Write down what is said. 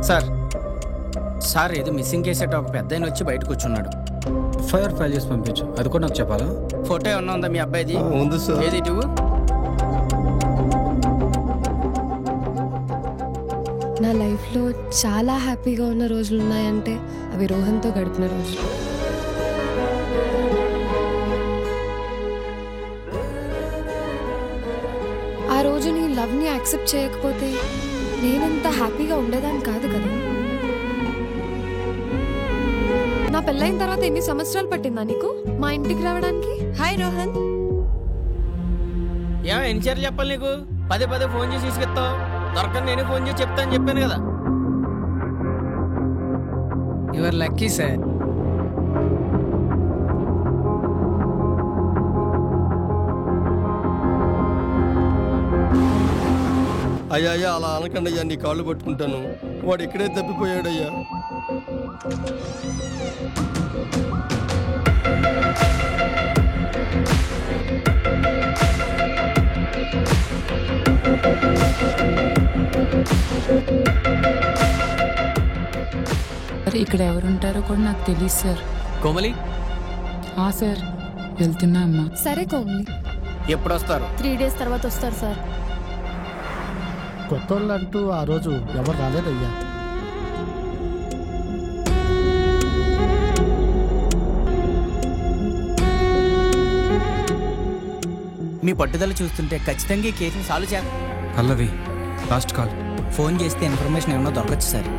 Sir sir ఏదో missing కేసేట ఒక పెద్ద ఆయన వచ్చి బయటకు కూర్చున్నాడు. ఫైర్ ఫైల్ చేసి పంపించు. అది కూడా నాకు చెప్పాలా? ఫోటో ఏమన్నా ఉందా మీ అబ్బాయిది? ఉంది సార్. ఏది ఇటు? నా లైఫ్లో చాలా హ్యాపీగా ఉన్న రోజులు ఉన్నాయంటే అవి రోహన్తో గడిపిన రోజులు. ఆ రోజు నీ లవ్ని యాక్సెప్ట్ చేయకపోతే నేనంత హ్యాపీగా ఉండేదాన్ని కాదు కదా. నా పెళ్ళైన తర్వాత ఎన్ని సంవత్సరాలు పట్టిందా నీకు మా ఇంటికి రావడానికి? హాయ్ రోహన్. ఎన్నిసార్లు చెప్పాలి నీకు? పదే పదే ఫోన్ చేసి తీసుకెళ్తావు. దొరకని నేనే ఫోన్ చేసి చెప్తాను చెప్పాను కదా. Your lucky sir. అయ్యా అయ్యా అలా అనకండి అయ్యా, నీ కాళ్ళు పట్టుకుంటాను. వాడు ఇక్కడే తప్పిపోయాడయ్యా. ఇక్కడ ఎవరుంటారో కూడా నాకు తెలియదు సార్. కోమలి? సార్ వెళ్తున్నా అమ్మా. సరే కోమలి. ఎప్పుడు వస్తారు? 3 days తర్వాత వస్తారు సార్. కొత్త వాళ్ళంటూ ఆ రోజు ఎవరు రాలేదయ్యా. మీ పట్టుదల చూస్తుంటే ఖచ్చితంగా ఈ కేసుని సాల్వ్ చేయాలి. పల్లవి లాస్ట్ కాల్. ఫోన్ చేస్తే ఇన్ఫర్మేషన్ ఏమన్నా దొరకచ్చు సార్.